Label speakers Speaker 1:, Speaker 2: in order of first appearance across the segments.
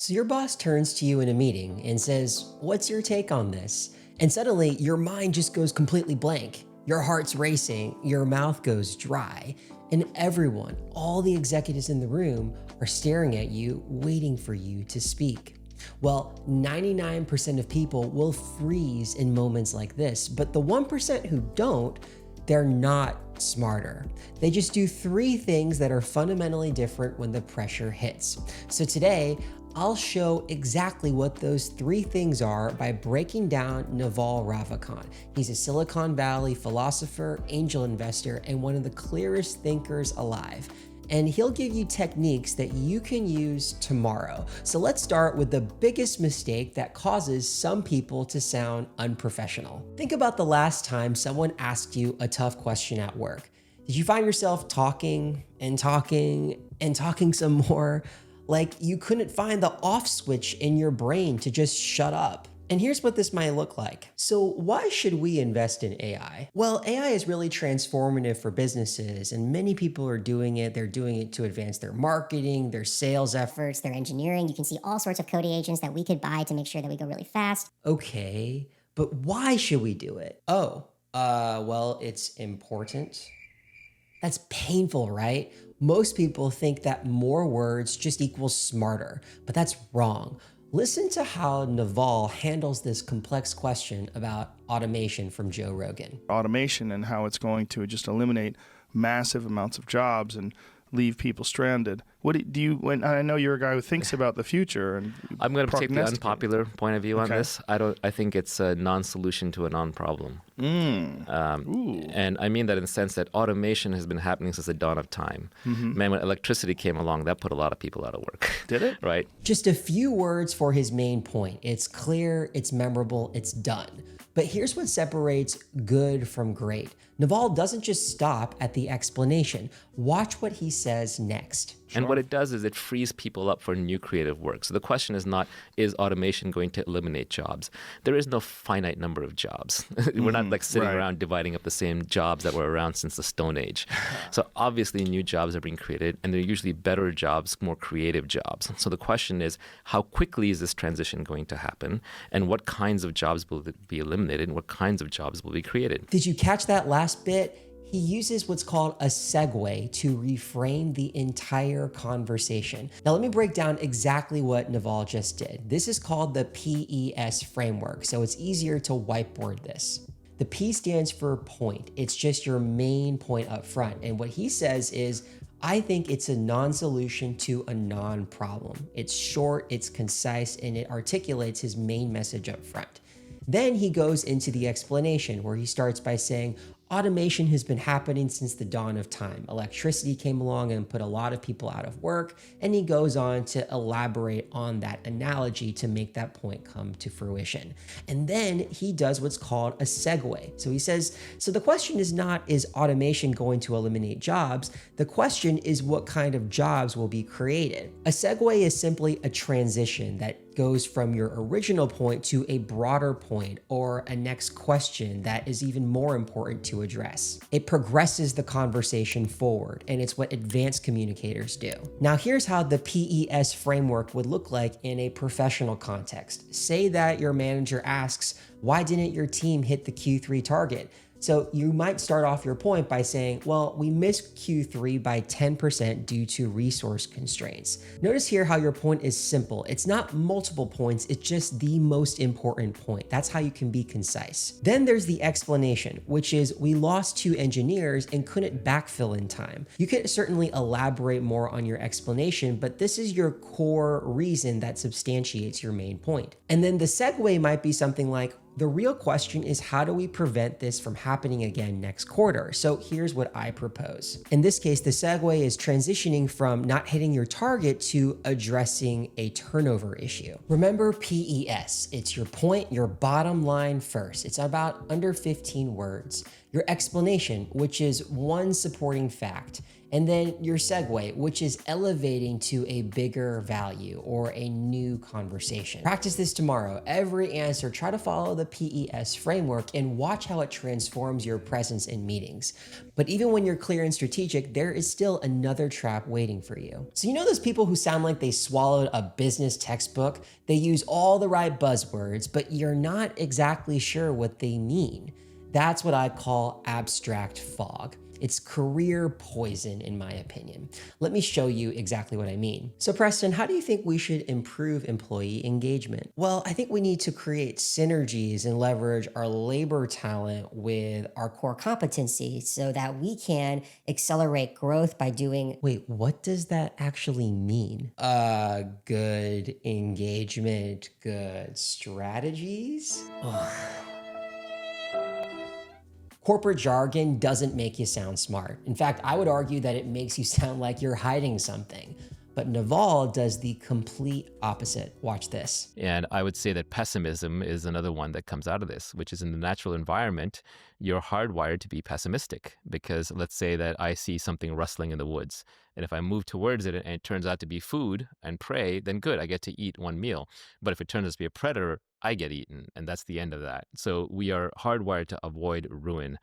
Speaker 1: So your boss turns to you in a meeting and says, "What's your take on this?" And suddenly your mind just goes completely blank. Your heart's racing, your mouth goes dry, and everyone, all the executives in the room, are staring at you, waiting for you to speak. Well, 99% of people will freeze in moments like this, but the 1% who don't, they're not smarter. They just do three things that are fundamentally different when the pressure hits. So today, I'll show exactly what those three things are by breaking down Naval Ravikant. He's a Silicon Valley philosopher, angel investor, and one of the clearest thinkers alive. And he'll give you techniques that you can use tomorrow. So let's start with the biggest mistake that causes some people to sound unprofessional. Think about the last time someone asked you a tough question at work. Did you find yourself talking and talking and talking some more? Like you couldn't find the off switch in your brain to just shut up. And here's what this might look like. So why should we invest in AI? Well, AI is really transformative for businesses, and many people are doing it. They're doing it to advance their marketing, their sales efforts,
Speaker 2: Their engineering. You can see all sorts of coding agents that we could buy to make sure that we go really fast.
Speaker 1: Okay, but why should we do it? Well, it's important. That's painful, right? Most people think that more words just equals smarter, but that's wrong. Listen to how Naval handles this complex question about automation from Joe Rogan.
Speaker 3: Automation and how it's going to just eliminate massive amounts of jobs and leave people stranded. What do you, when I know you're a guy who thinks about the future and
Speaker 4: I'm going to take the
Speaker 3: prognosticate.
Speaker 4: unpopular point of view on
Speaker 3: Okay.
Speaker 4: this. I think it's a non-solution to a non-problem. And I mean that in the sense that automation has been happening since the dawn of time. Man, when electricity came along, that put a lot of people out of work.
Speaker 3: Did it?
Speaker 4: Right?
Speaker 1: Just a few words for his main point. It's clear, it's memorable, it's done. But here's what separates good from great. Naval doesn't just stop at the explanation. Watch what he says next.
Speaker 4: And what it does is it frees people up for new creative work. So the question is not, is automation going to eliminate jobs? There is no finite number of jobs. We're not like sitting
Speaker 3: right.
Speaker 4: around dividing up the same jobs that were around since the Stone Age. So obviously new jobs are being created, and they're usually better jobs, more creative jobs. So the question is, how quickly is this transition going to happen? And what kinds of jobs will be eliminated, and what kinds of jobs will be created?
Speaker 1: Did you catch that last bit? He uses what's called a segue to reframe the entire conversation. Now, let me break down exactly what Naval just did. This is called the PES Framework, so it's easier to whiteboard this. The P stands for point. It's just your main point up front. And what he says is, I think it's a non-solution to a non-problem. It's short, it's concise, and it articulates his main message up front. Then he goes into the explanation where he starts by saying, automation has been happening since the dawn of time. Electricity came along and put a lot of people out of work, and he goes on to elaborate on that analogy to make that point come to fruition. And then he does what's called a segue. So he says, so the question is not, is automation going to eliminate jobs? The question is, what kind of jobs will be created? A segue is simply a transition that goes from your original point to a broader point or a next question that is even more important to address. It progresses the conversation forward, and it's what advanced communicators do. Now, here's how the PES framework would look like in a professional context. Say that your manager asks, why didn't your team hit the Q3 target? So you might start off your point by saying, well, we missed Q3 by 10% due to resource constraints. Notice here how your point is simple. It's not multiple points, it's just the most important point. That's how you can be concise. Then there's the explanation, which is we lost 2 engineers and couldn't backfill in time. You could certainly elaborate more on your explanation, but this is your core reason that substantiates your main point. And then the segue might be something like, the real question is, how do we prevent this from happening again next quarter? So here's what I propose. In this case, the segue is transitioning from not hitting your target to addressing a turnover issue. Remember PES, it's your point, your bottom line first. It's about under 15 words. Your explanation, which is one supporting fact. And then your segue, which is elevating to a bigger value or a new conversation. Practice this tomorrow. Every answer, try to follow the PES framework and watch how it transforms your presence in meetings. But even when you're clear and strategic, there is still another trap waiting for you. So you know those people who sound like they swallowed a business textbook? They use all the right buzzwords, but you're not exactly sure what they mean. That's what I call abstract fog. It's career poison, in my opinion. Let me show you exactly what I mean. So Preston, how do you think we should improve employee engagement? Well, I think we need to create synergies and leverage our labor talent with our
Speaker 2: Core competency so that we can accelerate growth by doing.
Speaker 1: Wait, what does that actually mean? Good engagement, good strategies? Ugh. Corporate jargon doesn't make you sound smart. In fact, I would argue that it makes you sound like you're hiding something. But Naval does the complete opposite. Watch this.
Speaker 4: And I would say that pessimism is another one that comes out of this, which is in the natural environment, you're hardwired to be pessimistic because let's say that I see something rustling in the woods. And if I move towards it and it turns out to be food and prey, then good, I get to eat one meal. But if it turns out to be a predator, I get eaten. And that's the end of that. So we are hardwired to avoid ruin.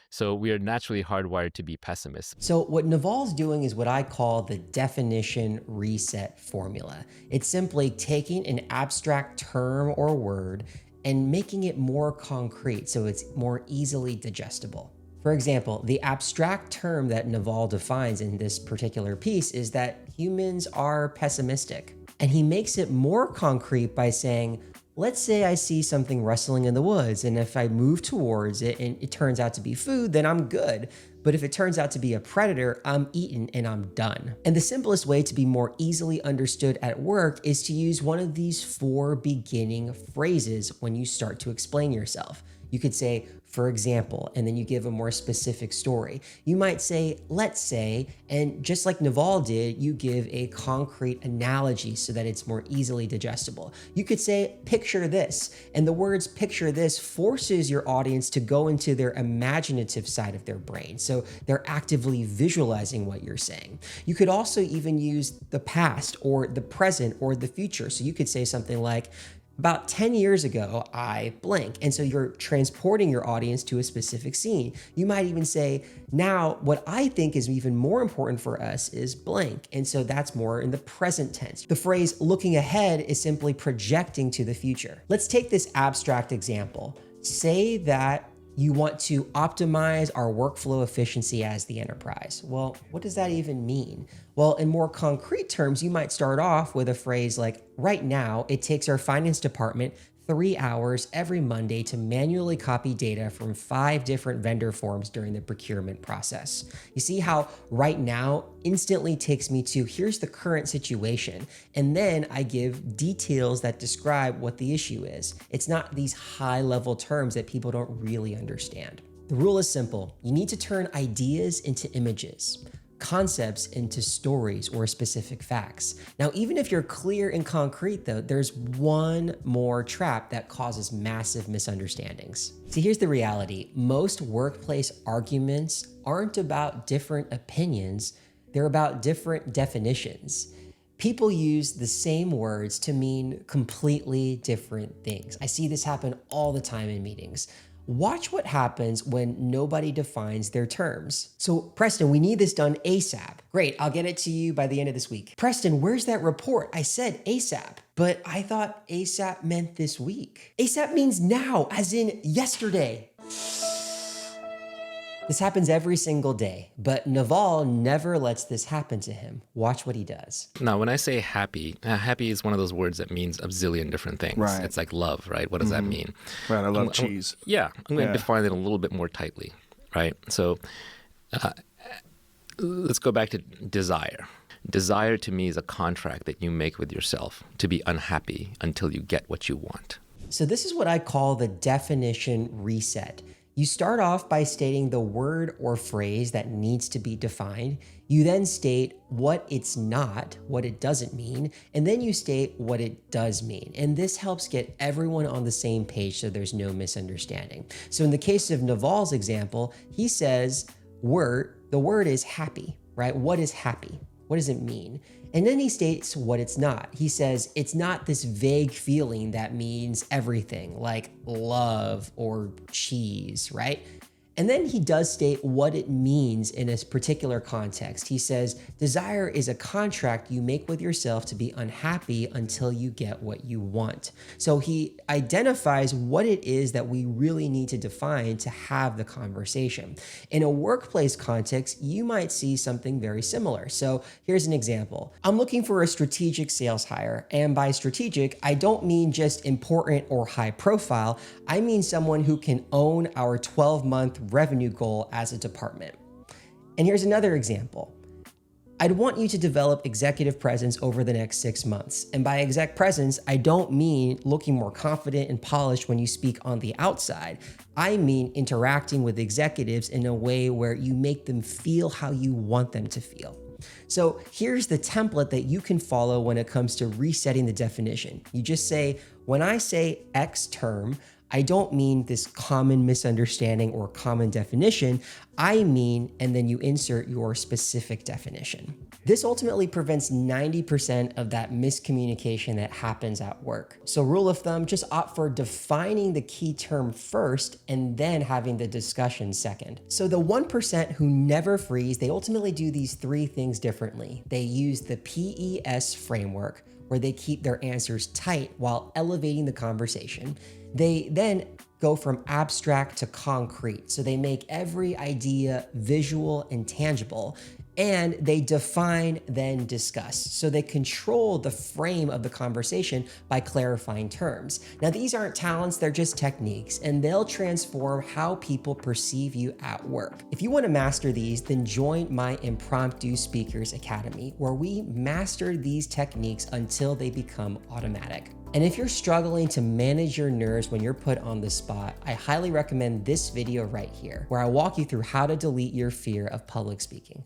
Speaker 4: So we are naturally hardwired to be pessimists.
Speaker 1: So what Naval's doing is what I call the definition reset formula. It's simply taking an abstract term or word and making it more concrete so it's more easily digestible. For example, the abstract term that Naval defines in this particular piece is that humans are pessimistic. And he makes it more concrete by saying, let's say I see something rustling in the woods, and if I move towards it and it turns out to be food, then I'm good. But if it turns out to be a predator, I'm eaten and I'm done. And the simplest way to be more easily understood at work is to use one of these 4 beginning phrases when you start to explain yourself. You could say, for example, and then you give a more specific story. You might say, let's say, and just like Naval did, you give a concrete analogy so that it's more easily digestible. You could say, picture this, and the words picture this forces your audience to go into their imaginative side of their brain. So they're actively visualizing what you're saying. You could also even use the past or the present or the future. So you could say something like, about 10 years ago, I blank. And so you're transporting your audience to a specific scene. You might even say, now what I think is even more important for us is blank. And so that's more in the present tense. The phrase looking ahead is simply projecting to the future. Let's take this abstract example. Say that you want to optimize our workflow efficiency as the enterprise. Well, what does that even mean? Well, in more concrete terms, you might start off with a phrase like, right now, it takes our finance department 3 hours every Monday to manually copy data from 5 different vendor forms during the procurement process. You see how right now instantly takes me to here's the current situation. And then I give details that describe what the issue is. It's not these high level terms that people don't really understand. The rule is simple. You need to turn ideas into images, concepts into stories or specific facts. Now, even if you're clear and concrete though, there's one more trap that causes massive misunderstandings. See, here's the reality. Most workplace arguments aren't about different opinions, they're about different definitions. People use the same words to mean completely different things. I see this happen all the time in meetings. Watch what happens when nobody defines their terms. So Preston, we need this done ASAP. Great, I'll get it to you by the end of this week. Preston, where's that report? I said ASAP, but I thought ASAP meant this week. ASAP means now, as in yesterday. This happens every single day, but Naval never lets this happen to him. Watch what he does.
Speaker 4: Now, when I say happy, happy is one of those words that means a zillion different things.
Speaker 3: Right.
Speaker 4: It's like love, right? What does that mean?
Speaker 3: Right, I love cheese.
Speaker 4: I'm going to define it a little bit more tightly, right? So let's go back to desire. Desire to me is a contract that you make with yourself to be unhappy until you get what you want.
Speaker 1: So this is what I call the definition reset. You start off by stating the word or phrase that needs to be defined. You then state what it's not, what it doesn't mean, and then you state what it does mean. And this helps get everyone on the same page so there's no misunderstanding. So in the case of Naval's example, he says the word is happy, right? What is happy? What does it mean? And then he states what it's not. He says it's not this vague feeling that means everything, like love or cheese, right? And then he does state what it means in a particular context. He says, desire is a contract you make with yourself to be unhappy until you get what you want. So he identifies what it is that we really need to define to have the conversation. In a workplace context, you might see something very similar. So here's an example. I'm looking for a strategic sales hire. And by strategic, I don't mean just important or high profile. I mean someone who can own our 12-month revenue goal as a department. And here's another example. I'd want you to develop executive presence over the next 6 months. And by exec presence, I don't mean looking more confident and polished when you speak on the outside. I mean interacting with executives in a way where you make them feel how you want them to feel. So here's the template that you can follow when it comes to resetting the definition. You just say, when I say X term, I don't mean this common misunderstanding or common definition. I mean, and then you insert your specific definition. This ultimately prevents 90% of that miscommunication that happens at work. So rule of thumb, just opt for defining the key term first and then having the discussion second. So the 1% who never freeze, they ultimately do these 3 things differently. They use the PES framework, where they keep their answers tight while elevating the conversation. They then go from abstract to concrete. So they make every idea visual and tangible, and they define, then discuss. So they control the frame of the conversation by clarifying terms. Now, these aren't talents, they're just techniques, and they'll transform how people perceive you at work. If you want to master these, then join my Impromptu Speakers Academy, where we master these techniques until they become automatic. And if you're struggling to manage your nerves when you're put on the spot, I highly recommend this video right here, where I walk you through how to delete your fear of public speaking.